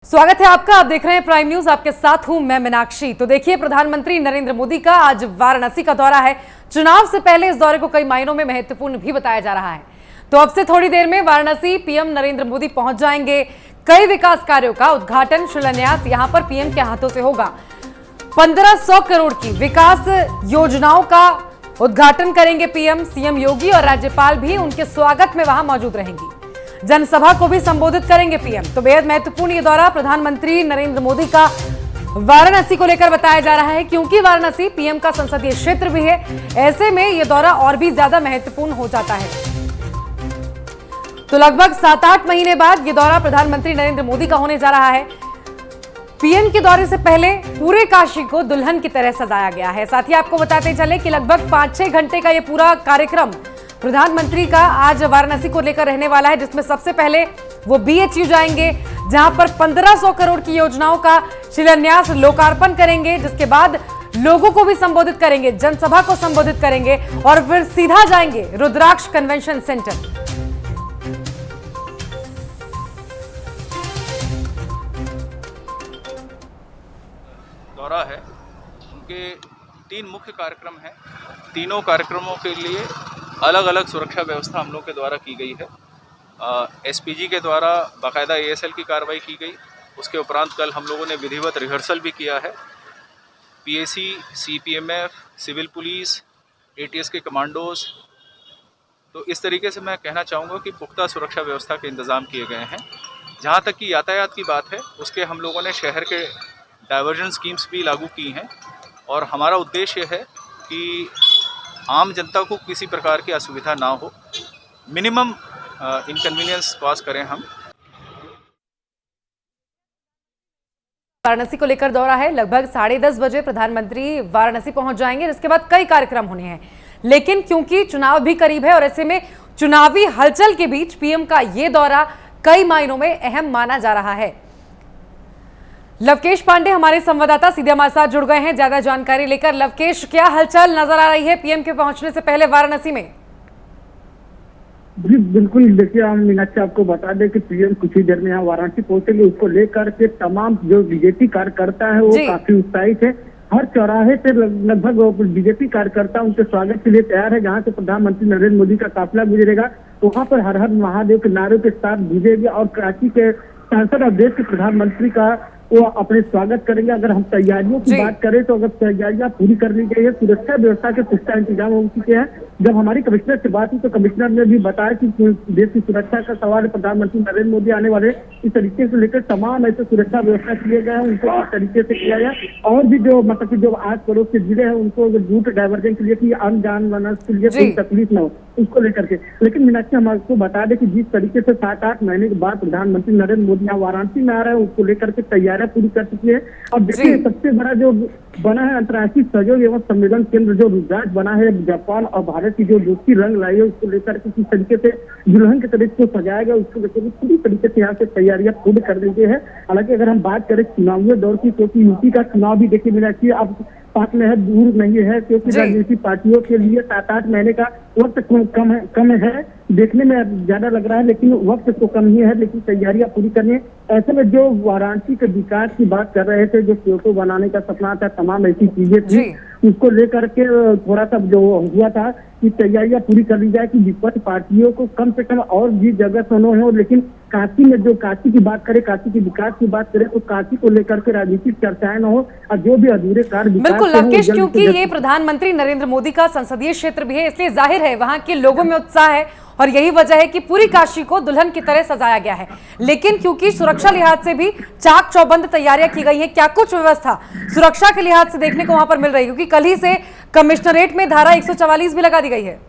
स्वागत है आपका। आप देख रहे हैं प्राइम न्यूज, आपके साथ हूं मैं मीनाक्षी। तो देखिए, प्रधानमंत्री नरेंद्र मोदी का आज वाराणसी का दौरा है। चुनाव से पहले इस दौरे को कई मायनों में महत्वपूर्ण भी बताया जा रहा है। तो अब से थोड़ी देर में वाराणसी पीएम नरेंद्र मोदी पहुंच जाएंगे। कई विकास कार्यों का उद्घाटन शिलान्यास यहां पर पीएम के हाथों से होगा। 1500 करोड़ की विकास योजनाओं का उद्घाटन करेंगे पीएम। सीएम योगी और राज्यपाल भी उनके स्वागत में वहां मौजूद रहेंगी। जनसभा को भी संबोधित करेंगे पीएम। तो बेहद महत्वपूर्ण ये दौरा प्रधानमंत्री नरेंद्र मोदी का वाराणसी को लेकर बताया जा रहा है, क्योंकि वाराणसी पीएम का संसदीय क्षेत्र भी है। ऐसे में यह दौरा और भी ज्यादा महत्वपूर्ण हो जाता है। तो लगभग 7-8 महीने बाद यह दौरा प्रधानमंत्री नरेंद्र मोदी का होने जा रहा है। पीएम के दौरे से पहले पूरे काशी को दुल्हन की तरह सजाया गया है। साथ ही आपको बताते चले कि लगभग 5-6 घंटे का यह पूरा कार्यक्रम प्रधानमंत्री का आज वाराणसी को लेकर रहने वाला है, जिसमें सबसे पहले वो बीएचयू जाएंगे, जहां पर 1500 करोड़ की योजनाओं का शिलान्यास लोकार्पण करेंगे। जिसके बाद लोगों को भी संबोधित करेंगे, जनसभा को संबोधित करेंगे और फिर सीधा जाएंगे रुद्राक्ष कन्वेंशन सेंटर। दौरा है, उनके 3 मुख्य कार्यक्रम हैं। तीनों कार्यक्रमों के लिए अलग अलग सुरक्षा व्यवस्था हम लोग के द्वारा की गई है। एसपीजी के द्वारा बाकायदा एएसएल की कार्रवाई की गई। उसके उपरांत कल हम लोगों ने विधिवत रिहर्सल भी किया है। पीएसी, सीपीएमएफ, सिविल पुलिस, एटीएस के कमांडोज। तो इस तरीके से मैं कहना चाहूँगा कि पुख्ता सुरक्षा व्यवस्था के इंतज़ाम किए गए हैं। जहाँ तक कि यातायात की बात है, उसके हम लोगों ने शहर के डाइवर्जन स्कीम्स भी लागू की हैं और हमारा उद्देश्य है कि आम जनता को किसी प्रकार की असुविधा ना हो, मिनिमम इनकन्वीनियंस कॉज करें हम। वाराणसी को लेकर दौरा है। लगभग 10:30 बजे प्रधानमंत्री वाराणसी पहुंच जाएंगे, जिसके बाद कई कार्यक्रम होने हैं। लेकिन क्योंकि चुनाव भी करीब है और ऐसे में चुनावी हलचल के बीच पीएम का ये दौरा कई मायनों में अहम माना जा रहा है। लवकेश पांडे हमारे संवाददाता सीधे हमारे साथ जुड़ गए हैं ज्यादा जानकारी लेकर। लवकेश, क्या हलचल नजर आ रही है पीएम के पहुंचने से पहले वाराणसी में? जी बिल्कुल, देखिए हम मीनाक्षी आपको बता दें कि पीएम कुछ ही देर में यहाँ वाराणसी पहुंचेंगे। उसको लेकर के तमाम जो बीजेपी कार्यकर्ता है वो काफी उत्साहित है। हर चौराहे से लगभग बीजेपी कार्यकर्ता उनके स्वागत के लिए तैयार है। जहाँ से प्रधानमंत्री नरेंद्र मोदी का काफिला गुजरेगा, वहाँ पर हर हर महादेव के नारों के साथ गुजरेगी और कराची के सांसद और देश के प्रधानमंत्री का वो अपने स्वागत करेंगे। अगर हम तैयारियों की बात करें तो अगर तैयारियां पूरी कर ली गई है, सुरक्षा व्यवस्था के पुख्ता इंतजाम हो चुके हैं। जब हमारी कमिश्नर से बात हुई तो कमिश्नर ने भी बताया कि देश की सुरक्षा का सवाल प्रधानमंत्री नरेंद्र मोदी आने वाले, इस तरीके से लेकर तमाम ऐसे सुरक्षा व्यवस्था किए गए हैं, उनको इस तरीके से किया गया। और भी जो मतलब की जो आस पड़ोस से जुड़े हैं उनको रूट डाइवर्जन के लिए कि आम जान मानस के लिए कोई तकलीफ न हो, उसको लेकर के। लेकिन मीनाक्षी हम आपको बता दें कि जिस तरीके से 7-8 महीने के बाद प्रधानमंत्री नरेंद्र मोदी यहाँ वाराणसी में आ रहे हैं, उसको लेकर के तैयारियां पूरी कर चुकी है। और देखिए सबसे बड़ा जो बना है अंतर्राष्ट्रीय सहयोग एवं सम्मेलन केंद्र जो रुद्राक्ष बना है, जापान और भारत की जो दोस्ती रंग लाई है, उसको लेकर के किस तरीके से दुल्हन के तरीके को सजाया गया, उसको लेकर पूरी तरीके से यहाँ से तैयारियां पूरी कर दी गई है। हालांकि अगर हम बात करें चुनावी दौर की, क्योंकि यूपी का चुनाव भी देखिए मीनाक्षी अब पास में है, दूर नहीं है, क्योंकि राजनीतिक पार्टियों के लिए 7-8 महीने का वक्त कम है। देखने में ज्यादा लग रहा है लेकिन वक्त तो कम ही है, लेकिन तैयारियां पूरी करनी है। ऐसे में जो वाराणसी के विकास की बात कर रहे थे, जो फोटो बनाने का सपना था, तमाम ऐसी चीजें थी, उसको लेकर के थोड़ा सा जो हुआ था कि तैयारियां पूरी कर ली जाए कि विपक्ष पार्टियों को कम से कम और भी जगह सुनो है। लेकिन काशी में जो काशी की बात करें, काशी के विकास की बात करें तो काशी को लेकर के राजनीतिक चर्चाएं न हो और जो भी अधूरे कार्य बिल्कुल लवकेश, क्योंकि ये प्रधानमंत्री नरेंद्र मोदी का संसदीय क्षेत्र भी है, इसलिए जाहिर है वहां के लोगों में उत्साह है और यही वजह है कि पूरी काशी को दुल्हन की तरह सजाया गया है। लेकिन क्योंकि सुरक्षा लिहाज से भी चाक चौबंद तैयारियां की गई है, क्या कुछ व्यवस्था सुरक्षा के लिहाज से देखने को वहां पर मिल रही है? क्योंकि कल ही से कमिश्नरेट में धारा 144 भी लगा दी गई है।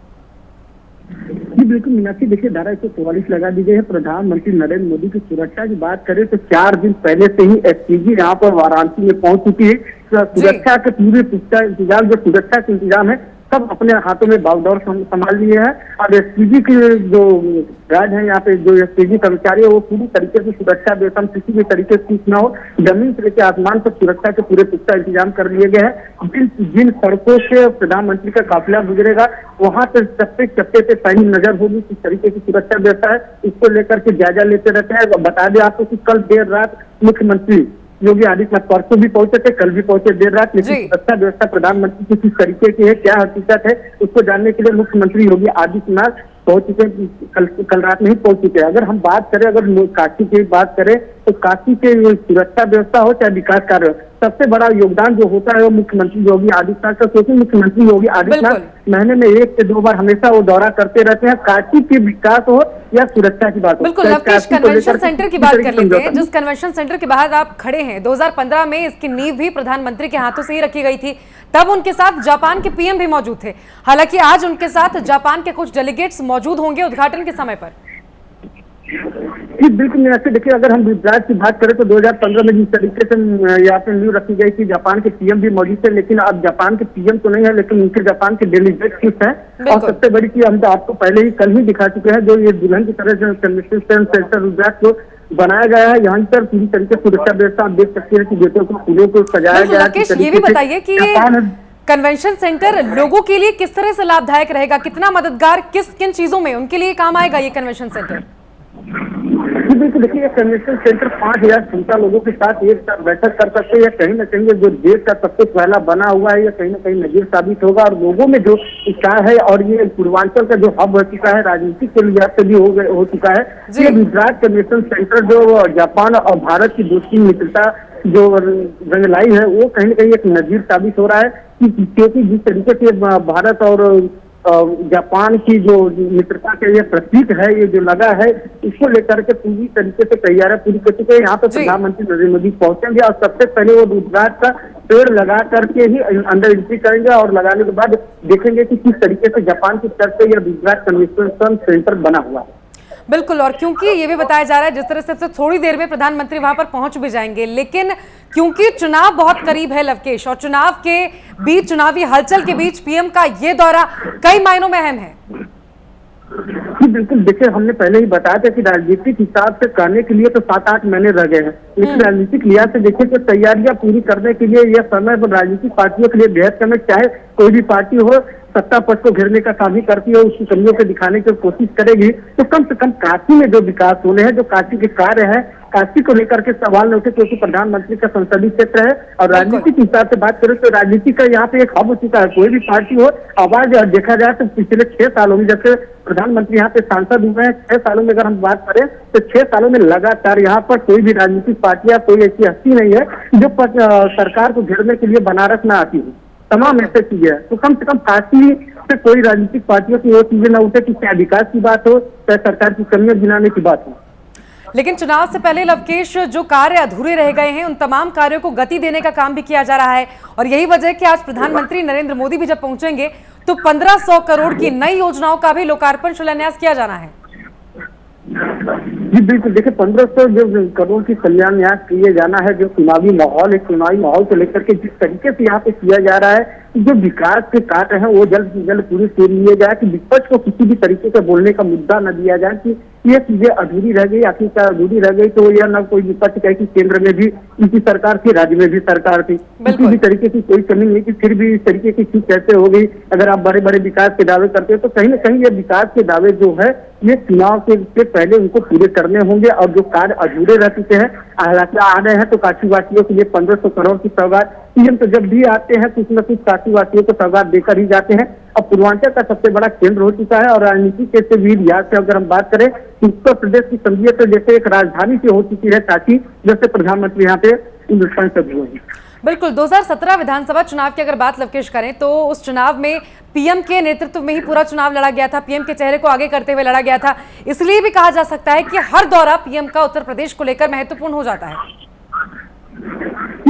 जी बिल्कुल मीनाक्षी, देखिए धारा 144 लगा दी गई है। प्रधानमंत्री नरेंद्र मोदी की सुरक्षा की बात करें तो 4 दिन पहले से ही एसपीजी यहाँ पर वाराणसी में पहुंच चुकी है। सुरक्षा के पूरे पुख्ता इंतजाम, जो सुरक्षा के इंतजाम है सब अपने हाथों में बागडोर संभाल लिए हैं। और एसपीजी की जो गार्ड है यहाँ पे, जो एसपीजी कर्मचारी है, वो पूरी तरीके से सुरक्षा व्यवस्था किसी भी तरीके से कुछ ना हो, जमीन से लेकर आसमान तक सुरक्षा के पूरे पुख्ता इंतजाम कर लिए गए हैं। जिन सड़कों से प्रधानमंत्री का काफिला गुजरेगा वहां पे चप्पे चप्पे पे पैनी नजर होगी, किस तरीके की सुरक्षा व्यवस्था है, इसको लेकर के जायजा लेते रहते हैं। बता दें आपको कि कल देर रात मुख्यमंत्री योगी आदित्यनाथ परसों भी पहुंचे थे, कल भी पहुंचे देर रात, लेकिन सुरक्षा व्यवस्था प्रधानमंत्री की किस तरीके की है, क्या हकीकत है, उसको जानने के लिए मुख्यमंत्री योगी आदित्यनाथ पहुंच चुके, कल रात में ही पहुंच चुके हैं। अगर हम बात करें, अगर काशी की बात करें, तो काशी के सुरक्षा व्यवस्था हो चाहे विकास कार्य हो, सबसे बड़ा योगदान जो होता है वो मुख्यमंत्री योगी आदित्यनाथ का, क्योंकि मुख्यमंत्री योगी आदित्यनाथ महीने में 1 से 2 बार हमेशा वो दौरा करते रहते हैं, काशी के विकास हो या सुरक्षा की बात हो। बिल्कुल, लवकेश कन्वेंशन सेंटर की बात कर लेते हैं। जिस कन्वेंशन सेंटर के बाहर आप खड़े हैं, 2015 में इसकी नींव भी प्रधानमंत्री के हाथों से ही रखी गई थी। तब उनके साथ जापान के पीएम भी मौजूद थे। हालांकि आज उनके साथ जापान के कुछ डेलीगेट्स मौजूद होंगे उद्घाटन के समय पर। जी बिल्कुल मीनाक्षी, देखिए अगर हम गुजरात की बात करें तो 2015 में जिस तरीके से यहाँ पे न्यू रखी गई थी, जापान के पीएम भी मौजूद थे, लेकिन अब जापान के पीएम तो नहीं है, लेकिन उनके जापान के डेलीगेट कुछ है। और सबसे बड़ी चीज हम तो आपको पहले ही कल ही दिखा चुके हैं, जो ये दुल्हन की तरह जो कन्वेंशन सेंटर गुजरात को बनाया गया है, यहाँ पर पूरी तरीके से सुरक्षा व्यवस्था आप देख सकते हैं कि गेटों को फूलों को सजाया गया है। ये भी बताइए कि ये कन्वेंशन सेंटर लोगों के लिए किस तरह से लाभदायक रहेगा, कितना मददगार, किन चीजों में उनके लिए काम आएगा ये कन्वेंशन सेंटर? बिल्कुल, देखिए कन्वेंशन सेंटर 5000 क्षमता लोगों के साथ एक साथ बैठक कर सकते हैं। कहीं ना कहीं जो देश का सबसे पहला बना हुआ है, ये कहीं ना कहीं नजीर साबित होगा और लोगों में जो उत्साह है, और ये पूर्वांचल का जो हब हो चुका है, राजनीतिक के लिहाज से भी हो चुका है। ये गुजरात कन्वेंशन सेंटर जो जापान और भारत की दोस्ती मित्रता जो रंग लाई है, वो कहीं ना कहीं एक नजीर साबित हो रहा है क्योंकि जिस तरीके से भारत और जापान की जो मित्रता के ये प्रतीक है, ये जो लगा है, इसको लेकर के पूरी तरीके से तैयारी पूरी कर चुके हैं। यहाँ पे प्रधानमंत्री नरेंद्र मोदी पहुंचेंगे और सबसे पहले वो गुजरात का पेड़ लगा करके ही अंदर एंट्री करेंगे और लगाने के बाद देखेंगे कि किस तरीके से जापान की तरफ से यह गुजरात कन्वेंशन सेंटर बना हुआ है। बिल्कुल, और क्योंकि ये भी बताया जा रहा है जिस तरह से थोड़ी देर में प्रधानमंत्री वहां पर पहुंच भी जाएंगे, लेकिन क्योंकि चुनाव बहुत करीब है लवकेश, और चुनाव के बीच, चुनावी हलचल के बीच पीएम का ये दौरा कई मायनों में अहम है। बिल्कुल, देखिए हमने पहले ही बताया था कि राजनीतिक हिसाब से करने के लिए तो 7-8 महीने रह गए हैं, लेकिन राजनीतिक लिहाज से देखिए तो तैयारियां पूरी करने के लिए यह समय राजनीतिक पार्टियों के लिए बेहद समय, चाहे कोई भी पार्टी हो, सत्ता पक्ष को घेरने का काम ही करती है, उसकी कमियों को दिखाने की कोशिश करेगी, तो कम से कम काशी में जो विकास होने हैं, जो काशी के कार्य है, काशी को लेकर के सवाल न उठे, क्योंकि प्रधानमंत्री का संसदीय क्षेत्र है। और राजनीतिक हिसाब से बात करें तो राजनीति का यहाँ पे एक हब हो चुका है, कोई भी पार्टी हो। आवाज देखा जाए तो पिछले 6 सालों में, जैसे प्रधानमंत्री यहाँ पे सांसद हुए हैं, 6 सालों में अगर हम बात करें तो 6 सालों में लगातार यहाँ पर कोई भी राजनीतिक पार्टी या कोई ऐसी हस्ती नहीं है जो सरकार को घेरने के लिए बनारस में आती है। तमाम ऐसे चीजें हैं, तो कम से कम काशी से कोई राजनीतिक पार्टियों की वो चीजें न उठे कि चाहे विकास की बात हो चाहे सरकार की कमियां गिनाने की बात हो। लेकिन चुनाव से पहले लवकेश, जो कार्य अधूरे रह गए हैं उन तमाम कार्यों को गति देने का काम भी किया जा रहा है, और यही वजह है कि आज प्रधानमंत्री नरेंद्र मोदी भी जब पहुंचेंगे तो 1500 करोड़ की नई योजनाओं का भी लोकार्पण शिलान्यास किया जाना है। जी बिल्कुल, देखिए 1500 जो करोड़ की शिलान्यास किए जाना है, जो चुनावी माहौल है, चुनावी माहौल को लेकर के जिस तरीके से यहाँ पे किया जा रहा है, जो विकास के कार्य हैं वो जल्द से जल्द पूरी कर लिए जाए, कि विपक्ष को किसी भी तरीके से बोलने का मुद्दा न दिया जाए कि ये चीजें अधूरी रह गई, आखिरकार अधूरी रह गई तो यह न कोई विपक्ष कहे कि केंद्र में भी इनकी सरकार थी, राज्य में भी सरकार थी, किसी भी तरीके की कोई कमी नहीं थी, फिर भी इस तरीके की चीज कैसे हो गई। अगर आप बड़े बड़े विकास के दावे करते हो तो कहीं ना कहीं ये विकास के दावे जो है ये चुनाव से पहले उनको पूरे करने होंगे, और जो कार्य अधूरे रह चुके हैं हालांकि आ रहे हैं, तो काशीवासियों के लिए 1500 करोड़ की सौगात पीएम तो जब भी आते हैं कुछ न कुछ काशीवासियों को सौगात देकर ही जाते हैं। अब पूर्वांचल का सबसे बड़ा केंद्र हो चुका है, और राजनीति के भी लिहाज से अगर हम बात करें, उत्तर प्रदेश की समझिए तो जैसे एक राजधानी से हो चुकी है काशी, जैसे प्रधानमंत्री यहाँ पे हिंदुस्तान से हुए हैं। बिल्कुल, 2017 विधानसभा चुनाव की अगर बात लवकेश करें तो उस चुनाव में पीएम के नेतृत्व में ही पूरा चुनाव लड़ा गया था, पीएम के चेहरे को आगे करते हुए लड़ा गया था। इसलिए भी कहा जा सकता है कि हर दौरा पीएम का उत्तर प्रदेश को लेकर महत्वपूर्ण हो जाता है।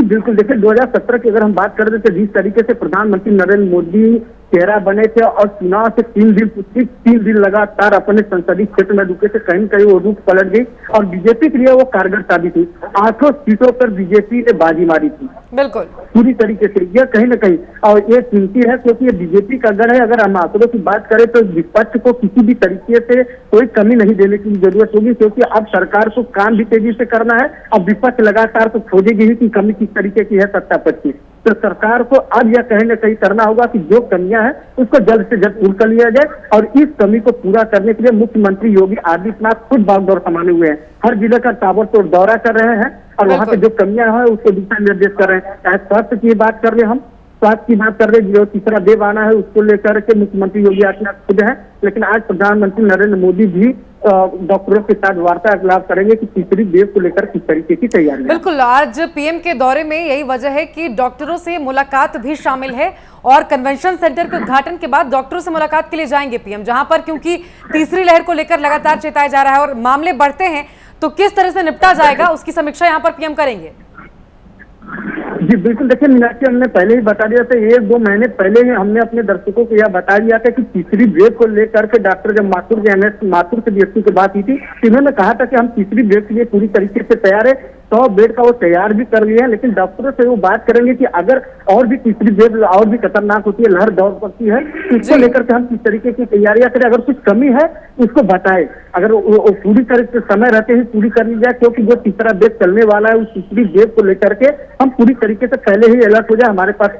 बिल्कुल, देखिए 2017 की अगर हम बात कर रहे तो जिस तरीके से प्रधानमंत्री नरेंद्र मोदी चेहरा बने थे और चुनाव से 3 दिन लगातार अपने संसदीय क्षेत्र में रुके थे। कहीं न कहीं वो रुख पलट गई और बीजेपी के लिए वो कारगर साबित हुई। 8 सीटों पर बीजेपी ने बाजी मारी थी बिल्कुल पूरी तरीके से। यह कहीं न कहीं और ये कीमती है क्योंकि ये बीजेपी का गढ़ है। अगर हम आंकड़ों की बात करें तो विपक्ष को किसी भी तरीके से कोई कमी नहीं देने की जरूरत होगी, क्योंकि अब सरकार को काम भी तेजी से करना है। अब विपक्ष लगातार तो खोजेगी ही कि कमी किस तरीके की है सत्ता पक्ष की। तो सरकार को अब यह कहीं न कहीं करना होगा कि जो कमियां हैं उसको जल्द से जल्द दूर कर लिया जाए और इस कमी को पूरा करने के लिए मुख्यमंत्री योगी आदित्यनाथ खुद बागडोर संभाले हुए हैं। हर जिले का ताबड़तोड़ दौरा कर रहे हैं और वहाँ पे जो कमियां हैं उसको दिशा निर्देश कर रहे हैं। चाहे स्वास्थ्य की बात कर रहे, हम स्वास्थ्य की बात कर रहे, जो तीसरा वेव आना है उसको लेकर के मुख्यमंत्री योगी आदित्यनाथ खुद है। लेकिन आज प्रधानमंत्री नरेंद्र मोदी भी डॉक्टरों के साथ वार्तालाप करेंगे कि तीसरी वेव को लेकर किस तरीके की तैयारी। बिल्कुल, आज पीएम के दौरे में यही वजह है कि डॉक्टरों से मुलाकात भी शामिल है और कन्वेंशन सेंटर के उद्घाटन के बाद डॉक्टरों से मुलाकात के लिए जाएंगे पीएम, जहां पर क्योंकि तीसरी लहर को लेकर लगातार चेताया जा रहा है और मामले बढ़ते हैं तो किस तरह से निपटा जाएगा उसकी समीक्षा यहाँ पर पीएम करेंगे। जी बिल्कुल, देखिए मीनाक्षी, हमने पहले ही बता दिया था, 1-2 महीने पहले ही हमने अपने दर्शकों को यह बता दिया था कि तीसरी वेव को लेकर के डॉक्टर जब माथुर के व्यक्ति की बात हुई थी, इन्होंने कहा था कि हम तीसरी वेव के लिए पूरी तरीके से तैयार है। 100 बेड का वो तैयार भी कर लिए हैं, लेकिन डॉक्टरों से वो बात करेंगे कि अगर और भी तीसरी वेव और भी खतरनाक होती है, लहर दौड़ पड़ती है, तो इसको लेकर के हम किस तरीके की तैयारियां करें। अगर कुछ कमी है उसको बताए, अगर वो पूरी तरीके से समय रहते ही पूरी कर ली जाए, क्योंकि जो तीसरा वेव चलने वाला है उस तीसरी वेव को लेकर के हम पूरी तरीके से पहले ही अलर्ट हो जाए। हमारे पास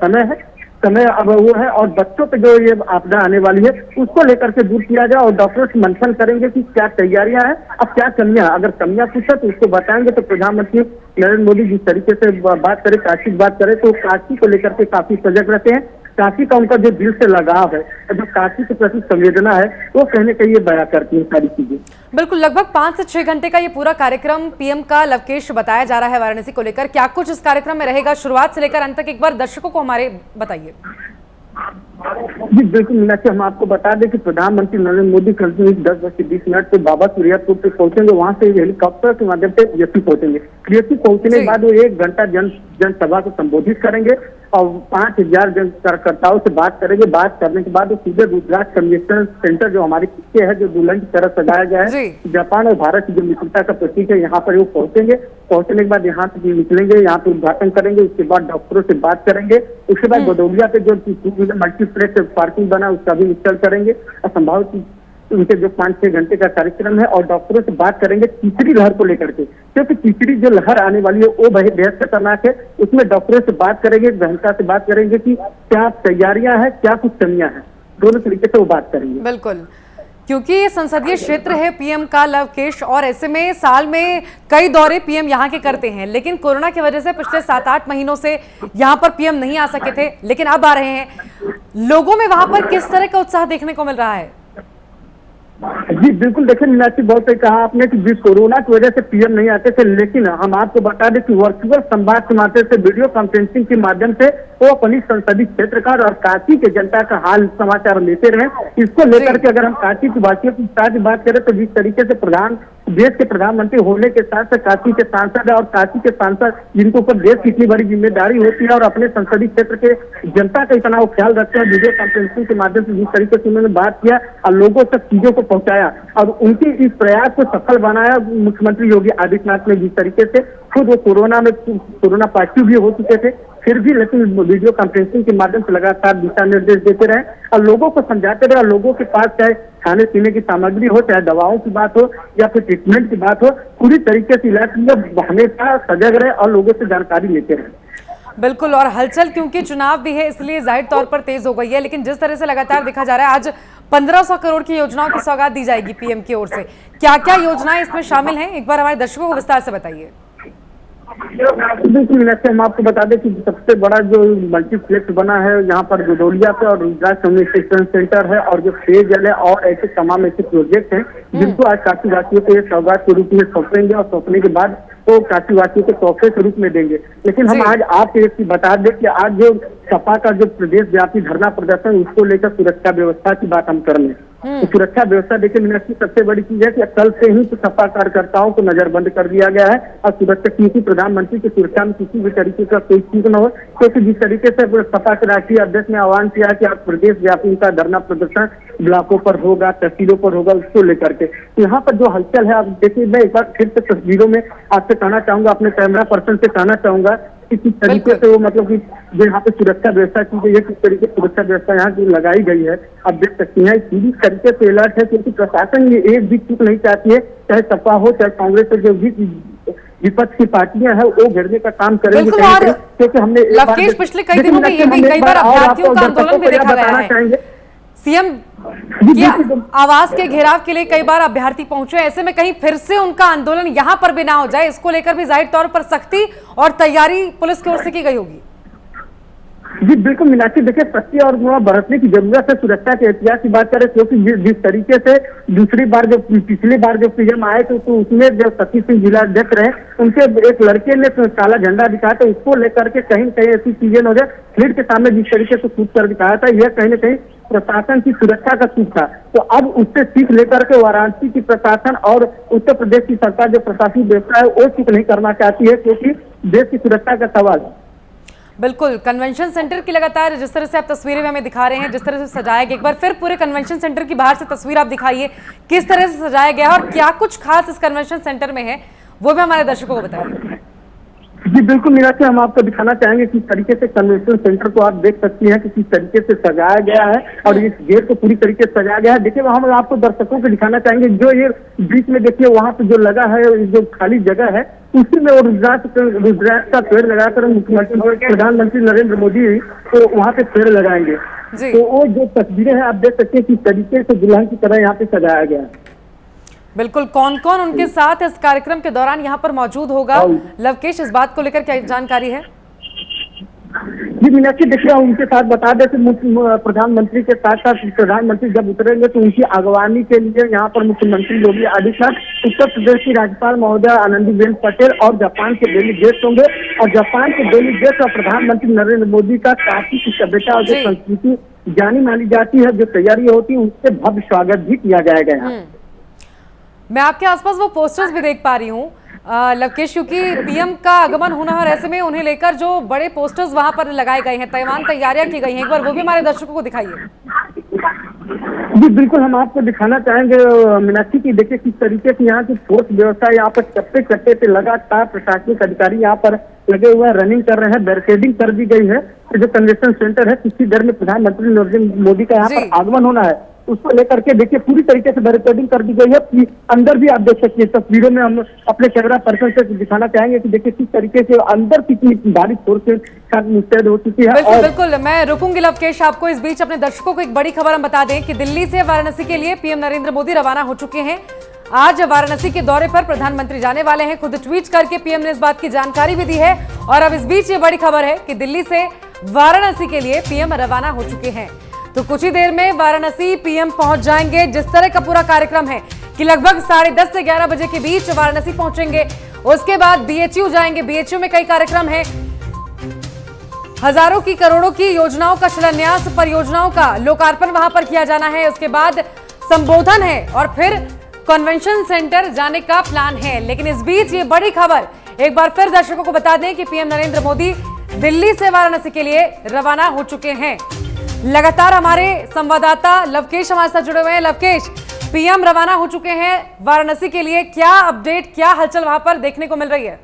समय अब वो है और बच्चों पे जो ये आपदा आने वाली है उसको लेकर के दूर किया जाए और डॉक्टरों से मंथन करेंगे कि क्या तैयारियां हैं, अब क्या कमियां, अगर कमियां कुछ है तो उसको बताएंगे। तो प्रधानमंत्री नरेंद्र मोदी जिस तरीके से बात करें, काशी की बात करें, तो काशी को लेकर के काफी सजग रहते हैं। काशी का उनका जो दिल से लगाव है, जो काशी के प्रति संवेदना है, वो कहने के लिए बयां करती है सारी चीजें। बिल्कुल, लगभग 5 से 6 घंटे का ये पूरा कार्यक्रम पीएम का लवकेश बताया जा रहा है वाराणसी को लेकर। क्या कुछ इस कार्यक्रम में रहेगा शुरुआत से लेकर अंत तक, एक बार दर्शकों को हमारे बताइए। जी बिल्कुल मीनाक्षी, हम आपको बता दें कि प्रधानमंत्री नरेंद्र मोदी कल 10:20 पे बाबा सूर्यापुर पे पहुंचेंगे। वहां से हेलीकॉप्टर के माध्यम से क्रिएटिव पहुंचेंगे। क्रिएटिव पहुंचने के बाद वो 1 घंटा जनसभा को संबोधित करेंगे और 5000 कार्यकर्ताओं से बात करेंगे। बात करने के बाद वो सीधे रुद्राक्ष कन्वेंशन सेंटर जो हमारे पीछे है, जो दुल्हन की तरह सजाया गया है, जापान और भारत की जो मित्रता का प्रतीक है, यहाँ पर वो पहुंचेंगे। पहुंचने के बाद यहाँ से निकलेंगे, यहाँ पे उद्घाटन करेंगे, उसके बाद डॉक्टरों से बात करेंगे। उसके बाद बदौलिया पे जो मल्टीप्लेक्स पार्किंग बना उसका भी इंस्टॉल करेंगे और संभावित उनके जो 5-6 घंटे का कार्यक्रम है और डॉक्टरों से बात करेंगे तीसरी लहर को लेकर के, क्योंकि तीसरी जो लहर आने वाली है वो बेहद खतरनाक है। उसमें डॉक्टरों से बात करेंगे, गहनता से बात करेंगे कि क्या तैयारियां हैं, क्या कुछ कमियां हैं, दोनों तरीके से वो बात करेंगे। बिल्कुल, क्योंकि ये संसदीय क्षेत्र है पीएम का लवकेश और ऐसे में साल में कई दौरे पीएम यहाँ के करते हैं, लेकिन कोरोना की वजह से पिछले 7-8 महीनों से यहाँ पर पीएम नहीं आ सके थे, लेकिन अब आ रहे हैं। लोगों में वहां पर किस तरह का उत्साह देखने को मिल रहा है? जी बिल्कुल, देखिए मीनाक्षी, बहुत सही कहा आपने कि जिस कोरोना की वजह से पीएम नहीं आते थे, लेकिन हम आपको बता दें कि वर्चुअल संवाद के माध्यम से, वीडियो कॉन्फ्रेंसिंग के माध्यम से वो अपनी संसदीय क्षेत्र का और काशी के जनता का हाल समाचार लेते रहे। इसको लेकर के अगर हम काशी के वासियों की साथ बात करें तो जिस तरीके से देश के प्रधानमंत्री होने के साथ साथ काशी के सांसद है और काशी के सांसद जिनके ऊपर देश की इतनी बड़ी जिम्मेदारी होती है और अपने संसदीय क्षेत्र के जनता का इतना वो ख्याल रखते हैं, वीडियो कॉन्फ्रेंसिंग के माध्यम से जिस तरीके से उन्होंने बात किया और लोगों तक चीजों को पहुंचाया और उनके इस प्रयास को सफल बनाया मुख्यमंत्री योगी आदित्यनाथ ने। जिस तरीके से खुद वो कोरोना पॉजिटिव भी हो चुके थे, फिर भी लेकिन वीडियो कॉन्फ्रेंसिंग के माध्यम से लगातार दिशा निर्देश देते रहे और लोगों को समझाते रहे। लोगों के पास चाहे खाने पीने की सामग्री हो, चाहे दवाओं की बात हो या फिर ट्रीटमेंट की बात हो, पूरी तरीके से इलाज में हमेशा सजग रहे और लोगों से जानकारी लेते रहे। बिल्कुल, और हलचल क्योंकि चुनाव भी है इसलिए जाहिर तौर पर तेज हो गई है, लेकिन जिस तरह से लगातार देखा जा रहा है, आज 1500 करोड़ की योजनाओं की सौगात दी जाएगी पीएम की ओर से। क्या क्या योजनाएं इसमें शामिल हैं, एक बार हमारे दर्शकों को विस्तार से बताइए। बिल्कुल मीनाक्षी, हम आपको बता दें कि सबसे बड़ा जो मल्टीप्लेक्स बना है यहाँ पर गुदौलिया पे और रुद्राक्ष कम्युनिकेशन सेंटर है और जो पेयजल है और ऐसे तमाम ऐसे प्रोजेक्ट हैं जिनको आज काशीवासियों को सौगात के रूप में सौंपेंगे और सौंपने के बाद वो काशीवासियों को तोहफे के रूप में देंगे। लेकिन हम आज आपको एक बता दें कि आज जो सपा का जो प्रदेश व्यापी धरना प्रदर्शन उसको लेकर सुरक्षा व्यवस्था की बात हम कर रहे हैं। तो सुरक्षा व्यवस्था देखिए मीनाक्षी, सबसे बड़ी चीज है कि कल से ही तो सपा कार्यकर्ताओं को नजरबंद कर दिया गया है और सुरक्षा किसी प्रधानमंत्री की सुरक्षा में किसी भी तरीके का कोई चीज न हो। क्योंकि जिस तरीके से सपा के राष्ट्रीय अध्यक्ष ने आह्वान किया कि आप प्रदेश व्यापी उनका धरना प्रदर्शन ब्लॉकों पर होगा, तहसीलों पर होगा, उसको लेकर के तो यहाँ पर जो हलचल है, आप देखिए मैं एक बार फिर से तस्वीरों में आपसे कहना चाहूंगा, अपने कैमरा पर्सन से कहना चाहूंगा कि किस तरीके से वो मतलब कि जो यहाँ पे सुरक्षा व्यवस्था की गई है, किस तरीके से सुरक्षा व्यवस्था यहाँ की लगाई गई है, आप देख सकती हैं पूरी तरीके से अलर्ट है। क्योंकि प्रशासन ये एक भी चूक नहीं चाहती है, चाहे सपा हो चाहे कांग्रेस हो, जो भी विपक्ष की पार्टियां हैं वो घेरने का काम करेंगे। क्योंकि हमने लवकेश पिछले कई दिनों में ये भी कई बार अभ्यर्थियों का आंदोलन भी देखा गया है। सीएम आवास के घेराव के लिए कई बार अभ्यर्थी पहुंचे, ऐसे में कहीं फिर से उनका आंदोलन यहां पर भी ना हो जाए, इसको लेकर भी जाहिर तौर पर सख्ती और तैयारी पुलिस की ओर से की गई होगी। जी बिल्कुल मीनाक्षी, देखिए सख्ती और बरतने की जरूरत है। सुरक्षा के एहतियात की बात करें क्योंकि जिस तरीके से दूसरी बार जो पिछली बार जो पीएम आए थे तो उसमें जो सती सिंह जिलाध्यक्ष रहे, उनके एक लड़के ने काला झंडा दिखाया था, उसको लेकर के कहीं न कहीं ऐसी चीजें हो जाए, फील्ड के सामने जिस तरीके से कूद कर दिखाया था, यह कहीं न कहीं प्रशासन की सुरक्षा का चूक था। तो अब उससे सीख लेकर के वाराणसी की प्रशासन और उत्तर प्रदेश की सरकार जो प्रशासनिक व्यवस्था है वो चूक नहीं करना चाहती है, क्योंकि देश की सुरक्षा का सवाल है। बिल्कुल, कन्वेंशन सेंटर की लगातार जिस तरह से आप तस्वीरें हमें दिखा रहे हैं, जिस तरह से सजाया गया, एक बार फिर पूरे कन्वेंशन सेंटर की बाहर से तस्वीर आप दिखाइए, किस तरह से सजाया गया और क्या कुछ खास इस कन्वेंशन सेंटर में है, वो भी हमारे दर्शकों को बताइए। जी बिल्कुल मीनाक्षी, हम आपको दिखाना चाहेंगे किस तरीके से कन्वेंशन सेंटर को आप देख सकती हैं कि किस तरीके से सजाया गया है और इस गेट को पूरी तरीके से सजाया गया है। देखिए हम आपको दर्शकों को दिखाना चाहेंगे, जो ये बीच में देखिए वहाँ पे जो लगा है, जो खाली जगह है उसी में वो रुद्राक्ष का पेड़ लगाकर मुख्यमंत्री प्रधानमंत्री नरेंद्र मोदी तो वहाँ पे पेड़ लगाएंगे। तो वो जो तस्वीरें हैं आप देख सकते हैं किस तरीके से दुल्हन की तरह यहाँ पे सजाया गया है। बिल्कुल, कौन कौन उनके साथ इस कार्यक्रम के दौरान यहाँ पर मौजूद होगा, लवकेश इस बात को लेकर क्या जानकारी है? जी मीनाक्षी, देखिए उनके साथ बता दें कि प्रधानमंत्री के साथ साथ प्रधानमंत्री जब उतरेंगे तो उनकी अगवानी के लिए यहाँ पर मुख्यमंत्री योगी आदित्यनाथ, उत्तर प्रदेश की राज्यपाल महोदया आनंदीबेन पटेल और जापान के डेलीगेट होंगे। और जापान के डेलीगेट और प्रधानमंत्री नरेंद्र मोदी का काफी की सभ्यता और जो संस्कृति जानी मानी जाती है, जो तैयारी होती है, उससे भव्य स्वागत भी किया जाएगा। मैं आपके आसपास वो पोस्टर्स भी देख पा रही हूँ लवकेश, क्योंकि पीएम का आगमन होना है और ऐसे में उन्हें लेकर जो बड़े पोस्टर्स वहां पर लगाए गए हैं, तमाम तैयारियां की गई हैं, एक बार वो भी हमारे दर्शकों को दिखाइए। जी बिल्कुल, हम आपको दिखाना चाहेंगे मीनाक्षी की, देखिए किस तरीके से यहाँ की फोर्स व्यवस्था यहाँ पर चप्पे चट्टे पे लगातार प्रशासनिक अधिकारी यहाँ पर लगे हुए हैं, रनिंग कर रहे हैं, बैरिकेडिंग कर दी गई है। जो कन्वेंशन सेंटर है, कुछ ही देर में प्रधानमंत्री नरेंद्र मोदी का यहाँ पर आगमन होना है, उसको लेकर के देखिए पूरी तरीके से बैरिकेडिंग कर दी गई है। अंदर भी आप देख सकते हैं, तस्वीरों में हम अपने कैमरा पर्सन से दिखाना चाहेंगे कि देखिए किस तरीके से अंदर कितनी भारी फोर्स के साथ मुस्तैद हो चुकी है। बिल्कुल बिल्कुल, मैं रुकूंगी लवकेश आपको। इस बीच अपने दर्शकों को एक बड़ी खबर हम बता दें कि दिल्ली से वाराणसी के लिए पीएम नरेंद्र मोदी रवाना हो चुके हैं। आज वाराणसी के दौरे पर प्रधानमंत्री जाने वाले हैं। खुद ट्वीट करके पीएम ने इस बात की जानकारी भी दी है। और अब इस बीच ये बड़ी खबर है कि दिल्ली से वाराणसी के लिए पीएम रवाना हो चुके हैं। तो कुछ ही देर में वाराणसी पीएम पहुंच जाएंगे। जिस तरह का पूरा कार्यक्रम है कि लगभग 10:30 से 11 बजे के बीच वाराणसी पहुंचेंगे, उसके बाद बीएचयू जाएंगे। बीएचयू में कई कार्यक्रम हैं, हजारों की करोड़ों की योजनाओं का शिलान्यास, परियोजनाओं का लोकार्पण वहां पर किया जाना है। उसके बाद संबोधन है और फिर कन्वेंशन सेंटर जाने का प्लान है। लेकिन इस बीच ये बड़ी खबर एक बार फिर दर्शकों को बता दें कि पीएम नरेंद्र मोदी दिल्ली से वाराणसी के लिए रवाना हो चुके हैं। लगातार हमारे संवाददाता लवकेश हमारे साथ जुड़े हुए हैं। लवकेश, पीएम रवाना हो चुके हैं वाराणसी के लिए, क्या अपडेट, क्या हलचल वहां पर देखने को मिल रही है?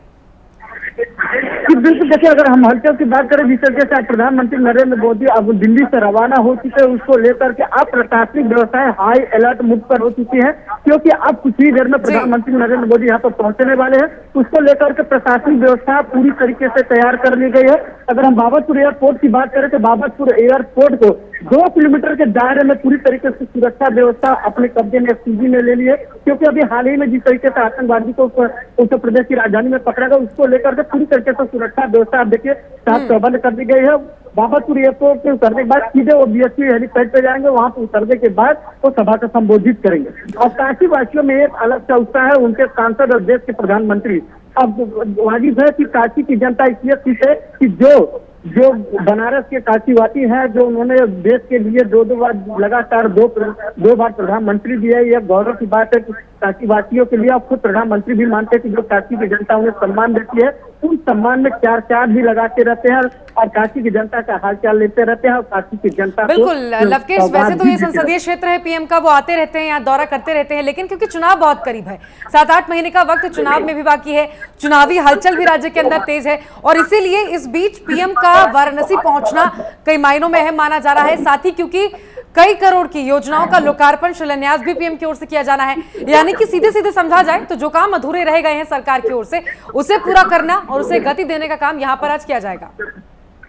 बिल्कुल, देखिए अगर हम हलचल की बात करें, जिस तरीके से प्रधानमंत्री नरेंद्र मोदी अब दिल्ली से रवाना हो चुके हैं, उसको लेकर के अब प्रशासनिक व्यवस्थाएं हाई अलर्ट मोड पर हो चुकी है, क्योंकि अब कुछ ही देर में प्रधानमंत्री नरेंद्र मोदी यहाँ पर पहुंचने वाले हैं। उसको लेकर के प्रशासनिक व्यवस्था पूरी तरीके से तैयार कर ली गई है। अगर हम बाबतपुर एयरपोर्ट की बात करें तो बाबतपुर एयरपोर्ट को 2 किलोमीटर के दायरे में पूरी तरीके से सुरक्षा व्यवस्था अपने कब्जे में एसपीजी ने ले ली है, क्योंकि अभी हाल ही में जिस तरीके से आतंकवादी को उत्तर प्रदेश की राजधानी में पकड़ा गया, उसको लेकर के पूरी तरीके से सुरक्षा व्यवस्था आप देखिए साफ प्रबंध कर दी गई है। बाबतपुर एयरपोर्ट पे उतरने के बाद सीधे वो बीएचयू हेलीपैड पे जाएंगे, वहां पे उतरने के बाद वो सभा को संबोधित करेंगे। और काशी वासियों में एक अलग सा उत्साह है, उनके सांसद और देश के प्रधानमंत्री। अब वाजिब है कि काशी की जनता इसलिए खुश है कि जो जो बनारस के काशीवासी हैं, जो उन्होंने देश के लिए दो बार लगातार दो बार प्रधानमंत्री दिया, यह गौरव की बात है कि काशीवासियों के लिए अब खुद प्रधानमंत्री भी मानते हैं कि जो काशी की जनता उन्हें सम्मान देती है, उन सम्मान में चार भी लगाते रहते हैं और काशी की जनता का हालचाल लेते रहते हैं और काशी की जनता को बिल्कुल लवकेश, वैसे तो ये संसदीय क्षेत्र है पीएम का, वो आते रहते हैं, यहाँ दौरा करते रहते हैं, लेकिन क्योंकि चुनाव बहुत करीब है, 7-8 महीने का वक्त चुनाव में भी बाकी है, चुनावी हलचल भी राज्य के अंदर तेज है और इसीलिए इस बीच पीएम का वाराणसी पहुंचना कई मायनों में अहम माना जा रहा है। साथ ही क्योंकि कई करोड़ की योजनाओं का लोकार्पण शिलान्यास भी पीएम की ओर से किया जाना है, यानी कि सीधे सीधे समझा जाए तो जो काम अधूरे रह गए हैं सरकार की ओर से उसे पूरा करना और उसे गति देने का काम यहाँ पर आज किया जाएगा।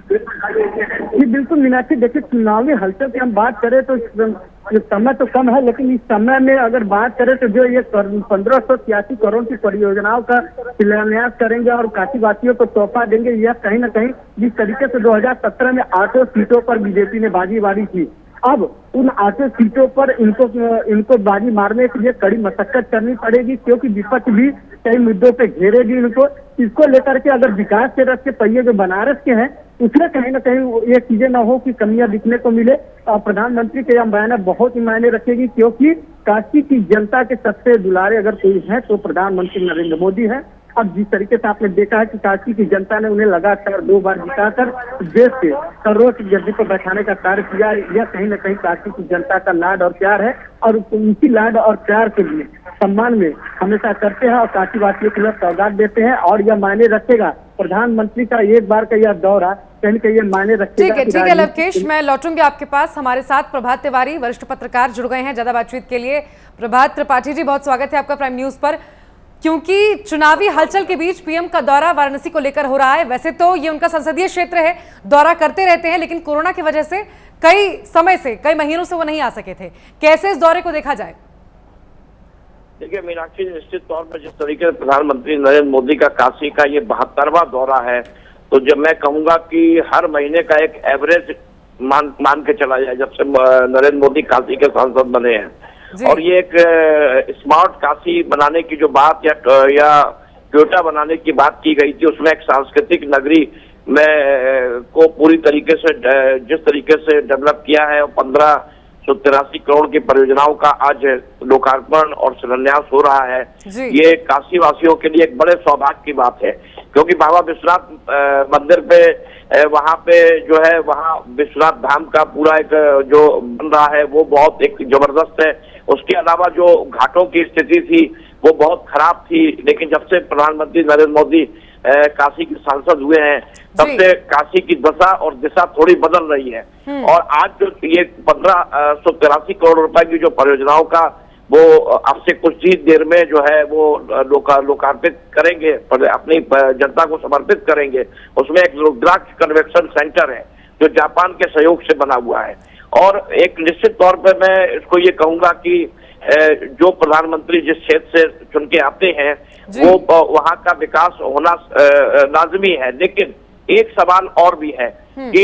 जी बिल्कुल मीनाक्षी, देखिए चुनावी हलचल की हम बात करें तो समय तो कम है, लेकिन इस समय में अगर बात करें तो जो ये 1586 करोड़ की परियोजनाओं का शिलान्यास करेंगे और काशीवासियों को तोहफा देंगे, यह कहीं ना कहीं जिस तरीके से 2017 में 8 सीटों पर बीजेपी ने बाजी मारी थी, अब उन 8 सीटों पर इनको बाजी मारने के लिए कड़ी मशक्कत करनी पड़ेगी, क्योंकि विपक्ष भी कई मुद्दों पे घेरेगी इनको। इसको लेकर के अगर विकास के रथ के पहिए जो बनारस के हैं उसमें कहीं ना कहीं ये चीजें ना हो कि कमियां दिखने को मिले, प्रधानमंत्री के यह बयान बहुत ही मायने रखेगी, क्योंकि काशी की जनता के सबसे दुलारे अगर कोई है तो प्रधानमंत्री नरेंद्र मोदी है। अब जिस तरीके से आपने देखा है कि काशी की जनता ने उन्हें लगातार 2 बार जिताकर देश के सर्वोच्च गद्दी पर बैठाने का कार्य किया, यह कहीं ना कहीं काशी की जनता का लाड और प्यार है और उसी लाड और प्यार के लिए सम्मान में हमेशा करते हैं और काशीवासियों के लिए सौगात देते हैं और यह मायने रखेगा प्रधानमंत्री का एक बार का यह दौरा कहीं कहीं मायने रखेगा। ठीक है लवकेश, मैं लौटूंगी आपके पास। हमारे साथ प्रभात तिवारी वरिष्ठ पत्रकार जुड़ गए हैं ज्यादा बातचीत के लिए। प्रभात त्रिपाठी जी, बहुत स्वागत है आपका प्राइम न्यूज पर। क्योंकि चुनावी हलचल के बीच पीएम का दौरा वाराणसी को लेकर हो रहा है, वैसे तो ये उनका संसदीय क्षेत्र है, दौरा करते रहते हैं, लेकिन कोरोना की वजह से कई महीनों से वो नहीं आ सके थे, कैसे इस दौरे को देखा जाए? देखिए मीनाक्षी, निश्चित तौर पर जिस तरीके से प्रधानमंत्री नरेंद्र मोदी का काशी का ये 72वां दौरा है, तो जब मैं कहूंगा कि हर महीने का एक एवरेज मान के चला जाए जब से नरेंद्र मोदी काशी के सांसद बने हैं, और ये एक स्मार्ट काशी बनाने की जो बात या क्योटा बनाने की बात की गई थी, उसमें एक सांस्कृतिक नगरी में को पूरी तरीके से जिस तरीके से डेवलप किया है, 1583 करोड़ की परियोजनाओं का आज लोकार्पण और शिलान्यास हो रहा है। ये काशी वासियों के लिए एक बड़े सौभाग्य की बात है, क्योंकि बाबा विश्वनाथ मंदिर पे वहां पे जो है वहां विश्वनाथ धाम का पूरा एक जो बन रहा है वो बहुत एक जबरदस्त है। उसके अलावा जो घाटों की स्थिति थी वो बहुत खराब थी, लेकिन जब से प्रधानमंत्री नरेंद्र मोदी काशी के सांसद हुए हैं तब से काशी की दशा और दिशा थोड़ी बदल रही है। और आज जो ये 1583 करोड़ रुपए की जो परियोजनाओं का वो अब से कुछ ही देर में जो है वो लोकार्पित करेंगे, अपनी जनता को समर्पित करेंगे। उसमें एक रुद्राक्ष कन्वेंशन सेंटर है जो जापान के सहयोग से बना हुआ है, और एक निश्चित तौर पर मैं इसको ये कहूंगा कि जो प्रधानमंत्री जिस क्षेत्र से चुन के आते हैं वो वहां का विकास होना लाजमी है। लेकिन एक सवाल और भी है कि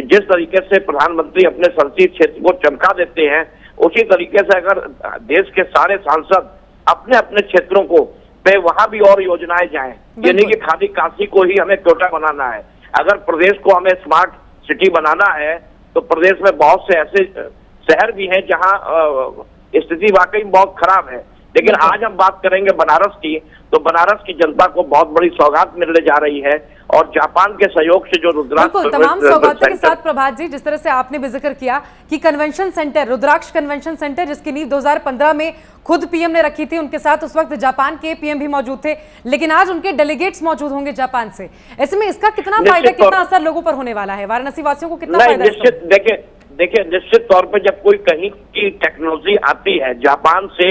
जिस तरीके से प्रधानमंत्री अपने संसदीय क्षेत्र को चमका देते हैं, उसी तरीके से अगर देश के सारे सांसद अपने अपने क्षेत्रों को पे वहां भी और योजनाएं जाएं, यानी कि खाली काशी को ही हमें क्योटा बनाना है। अगर प्रदेश को हमें स्मार्ट सिटी बनाना है तो प्रदेश में बहुत से ऐसे शहर भी हैं जहां स्थिति वाकई बहुत खराब है। लेकिन आज हम बात करेंगे बनारस की, तो बनारस की जनता को बहुत बड़ी सौगात मिलने जा रही है, और जापान के सहयोग से जो रुद्राक्ष तमाम सौगातों के साथ प्रभात जी, जिस तरह से आपने भी जिक्र किया कि कन्वेंशन सेंटर, रुद्राक्ष कन्वेंशन सेंटर, जिसकी नींव 2015 में खुद पीएम ने रखी थी, उनके साथ उस वक्त जापान के पीएम भी मौजूद थे, लेकिन आज उनके डेलीगेट्स मौजूद होंगे जापान से। ऐसे में इसका कितना फायदा, कितना असर लोगों पर होने वाला है, वाराणसी वासियों को कितना फायदा? देखिए निश्चित तौर पर जब कोई कहीं की टेक्नोलॉजी आती है, जापान से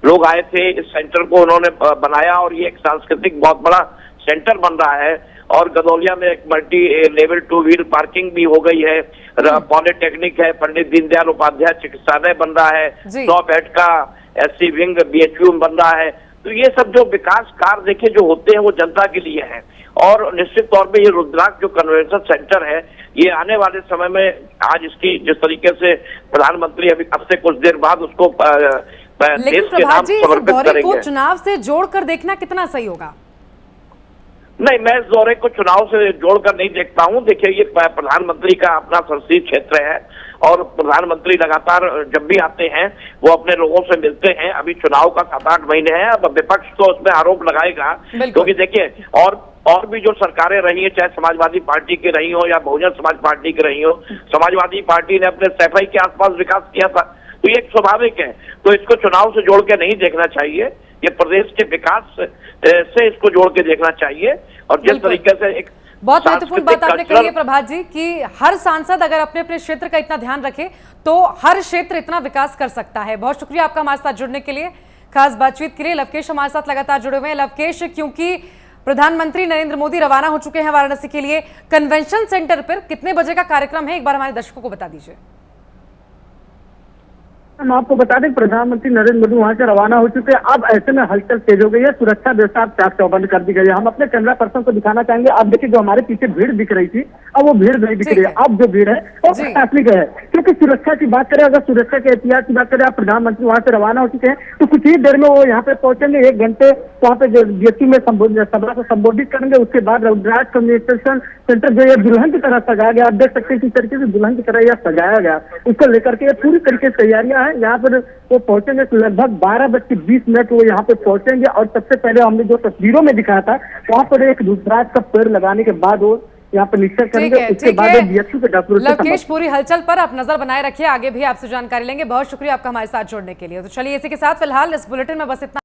लोग आए थे, इस सेंटर को उन्होंने बनाया और ये एक सांस्कृतिक बहुत बड़ा सेंटर बन रहा है। और गदौलिया में एक मल्टी लेवल 2 व्हील पार्किंग भी हो गई है, पॉलिटेक्निक है, पंडित दीनदयाल उपाध्याय चिकित्सालय बन रहा है, 100 बेड का SC विंग BHU बन रहा है। तो ये सब जो विकास कार्य देखिए जो होते हैं वो जनता के लिए है, और निश्चित तौर पे ये रुद्राक्ष जो कन्वेंशन सेंटर है ये आने वाले समय में आज इसकी जिस तरीके से प्रधानमंत्री अभी अब से कुछ देर बाद उसको लेकिन प्रभात जी, इस दौरे को चुनाव से जोड़कर देखना कितना सही होगा? नहीं, मैं इस दौरे को चुनाव से जोड़कर नहीं देखता हूं। देखिए, ये प्रधानमंत्री का अपना संसदीय क्षेत्र है और प्रधानमंत्री लगातार जब भी आते हैं वो अपने लोगों से मिलते हैं। अभी चुनाव का 7-8 महीने हैं, अब विपक्ष तो उसमें आरोप लगाएगा, क्योंकि देखिए और भी जो सरकारें रही है, चाहे समाजवादी पार्टी की रही हो या बहुजन समाज पार्टी की रही हो, समाजवादी पार्टी ने अपने सफाई के आसपास विकास किया था, तो ये स्वाभाविक है। तो इसको चुनाव से जोड़ के नहीं देखना चाहिए, ये प्रदेश के विकास से इसको जोड़ के देखना चाहिए। और जिस तरीके से एक बहुत महत्वपूर्ण बात आपने कही है प्रभात जी कि हर सांसद अगर अपने अपने क्षेत्र का इतना ध्यान रखे तो हर क्षेत्र इतना विकास कर सकता है। बहुत शुक्रिया आपका हमारे साथ जुड़ने के लिए, खास बातचीत के लिए। लवकेश हमारे साथ लगातार जुड़े हुए हैं। लवकेश, क्योंकि प्रधानमंत्री नरेंद्र मोदी रवाना हो चुके हैं वाराणसी के लिए, कन्वेंशन सेंटर पर कितने बजे का कार्यक्रम है, एक बार हमारे दर्शकों को बता दीजिए। हम आपको बता दें प्रधानमंत्री नरेंद्र मोदी वहां से रवाना हो चुके हैं। अब ऐसे में हलचल तेज हो गई है, सुरक्षा व्यवस्था चाक चौबंद कर दी गई है। हम अपने कैमरा पर्सन को दिखाना चाहेंगे। अब देखिए, जो हमारे पीछे भीड़ दिख रही थी अब वो भीड़ नहीं दिख रही है। अब जो भीड़ है वो प्रशासनिक है, क्योंकि सुरक्षा की बात करें, अगर सुरक्षा के एहतियात की बात करें, आप प्रधानमंत्री वहां से रवाना हो चुके हैं तो कुछ ही देर में वो यहाँ पे पहुंचेंगे। 1 घंटे वहाँ पे DSC में सभा को संबोधित करेंगे। उसके बाद रुद्राज कम्युनिकेशन सेंटर जो ये दुल्हन की तरह सजाया गया, आप देख सकते हैं किस तरीके से दुल्हन की तरह यह सजाया गया, उसको लेकर के पूरी तरीके से तैयारियां हैं। यहाँ पर वो पहुंचेंगे लगभग 12:20 वो यहाँ पे पहुंचेंगे। और सबसे पहले हमने जो तस्वीरों में दिखाया था वहाँ पर एक रुद्राज का पेड़ लगाने के बाद वो यहाँ पर निश्चय करेंगे। उसके बाद DSC के डॉक्टर लवकेश, पूरी हलचल पर आप नजर बनाए रखिए, आगे भी आपसे जानकारी लेंगे। बहुत शुक्रिया आपका हमारे साथ जुड़ने के लिए। तो चलिए इसी के साथ फिलहाल इस बुलेटिन में बस इतना।